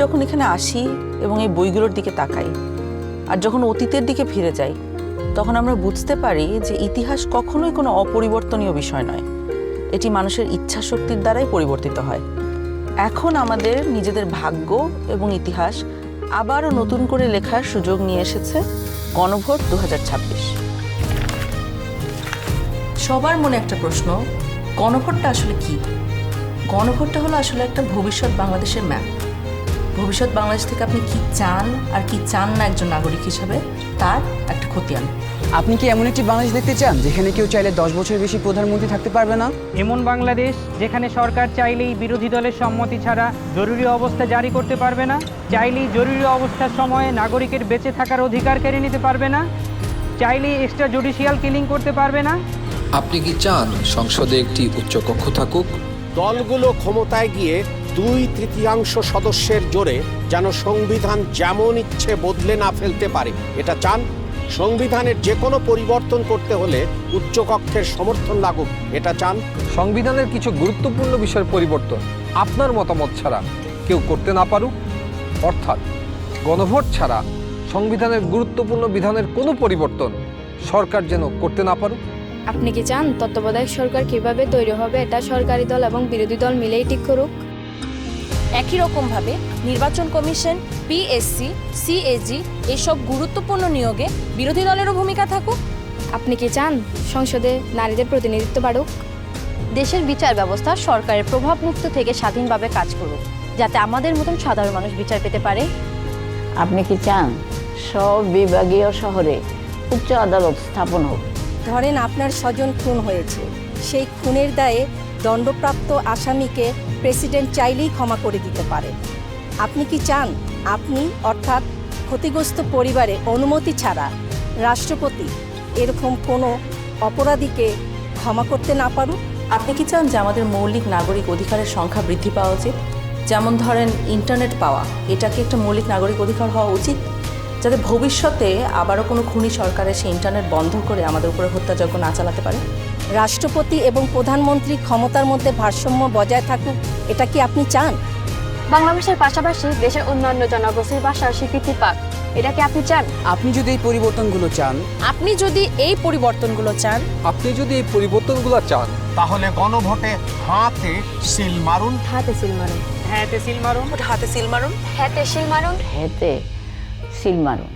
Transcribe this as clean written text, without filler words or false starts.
যখন এখানে আসি এবং এই বইগুলোর দিকে তাকাই আর যখন অতীতের দিকে ফিরে যাই, তখন আমরা বুঝতে পারি যে ইতিহাস কখনোই কোনো অপরিবর্তনীয় বিষয় নয়। এটি মানুষের ইচ্ছা শক্তির দ্বারাই পরিবর্তিত হয়। এখন আমাদের নিজেদের ভাগ্য এবং ইতিহাস আবারও নতুন করে লেখার সুযোগ নিয়ে এসেছে গণভোট 2026। সবার মনে একটা প্রশ্ন, গণভোটটা আসলে কি? গণভোটটা হলো আসলে একটা ভবিষ্যৎ বাংলাদেশের ম্যাপ। ভবিষ্যৎ বাংলাদেশ থেকে আপনি কি চান আর কি চান না একজন নাগরিক হিসেবে, তার একটা খতিয়ান। আপনি কি এমন একটি বাংলাদেশ দেখতে চান যেখানে কেউ চাইলে 10 বছরের বেশি প্রধানমন্ত্রী থাকতে পারবে না? এমন বাংলাদেশ যেখানে সরকার চাইলেই বিরোধী দলের সম্মতি ছাড়া জরুরি অবস্থা জারি করতে পারবে না, চাইলেই জরুরি অবস্থার সময়ে নাগরিকের বেঁচে থাকার অধিকার কেড়ে নিতে পারবে না, চাইলেই এক্সট্রা জুডিশিয়াল কিলিং করতে পারবে না? আপনি কি চান সংসদে একটি উচ্চকক্ষ থাকুক? দলগুলো ক্ষমতায় গিয়ে 2/3 সদস্যের জোরে যেন সংবিধান যেমন ইচ্ছে বদলে না ফেলতে পারে, এটা চান? সংবিধানের যে কোনো পরিবর্তন করতে হলে উচ্চকক্ষের সমর্থন লাগুক, এটা চান? সংবিধানের কিছু গুরুত্বপূর্ণ বিষয়ের পরিবর্তন আপনার মতামত ছাড়া কেউ করতে না পারুক, অর্থাৎ গণভোট ছাড়া সংবিধানের গুরুত্বপূর্ণ বিধানের কোনো পরিবর্তন সরকার যেন করতে না পারুক। আপনি কি চান তত্ত্বাবধায়ক সরকার কিভাবে তৈরি হবে এটা সরকারি দল এবং বিরোধী দল মিলেই ঠিক করুক? একই রকমভাবে নির্বাচন কমিশন, পিএসসি, সিএজি এসব গুরুত্বপূর্ণ নিয়োগে বিরোধী দলেরও ভূমিকা থাকুক? আপনি কি চান সংসদে নারীদের প্রতিনিধিত্ব বাড়ুক? দেশের বিচার ব্যবস্থা সরকারের প্রভাবমুক্ত থেকে স্বাধীনভাবে কাজ করুক, যাতে আমাদের মতন সাধারণ মানুষ বিচার পেতে পারে? আপনি কি চান সব বিভাগীয় শহরে উচ্চ আদালত স্থাপন হোক? ধরেন আপনার স্বজন খুন হয়েছে, সেই খুনের দায়ে দণ্ডপ্রাপ্ত আসামিকে প্রেসিডেন্ট চাইলেই ক্ষমা করে দিতে পারে। আপনি কি চান আপনি অর্থাৎ ক্ষতিগ্রস্ত পরিবারে অনুমতি ছাড়া রাষ্ট্রপতি এরকম কোনো অপরাধীকে ক্ষমা করতে না পারুক? আপনি কি চান যে আমাদের মৌলিক নাগরিক অধিকারের সংখ্যা বৃদ্ধি পাওয়া উচিত? যেমন ধরেন ইন্টারনেট পাওয়া, এটা কি একটা মৌলিক নাগরিক অধিকার হওয়া উচিত, যাতে ভবিষ্যতে আবারও কোনো খুনি সরকারের সেই ইন্টারনেট বন্ধ করে আমাদের উপরে হত্যাযজ্ঞ না চালাতে পারে? রাষ্ট্রপতি এবং প্রধানমন্ত্রী ক্ষমতার মধ্যে ভারসাম্য বজায় থাকুক, এটা কি আপনি চান? বাংলা ভাষার পাশাপাশি দেশের অন্যান্য জনগোষ্ঠীর ভাষার স্বীকৃতি পাক, এটা কি আপনি চান? আপনি যদি এই পরিবর্তনগুলো চান, আপনি যদি এই পরিবর্তনগুলো চান, আপনি যদি এই পরিবর্তনগুলো চান, তাহলে গণভোটে হাতে সিল মারুন। হাতে সিল মারুন। হ্যাঁ, সিল মারুন। হাতে সিল মারুন। হাতে সিল মারুন। হেতে সিল মারুন।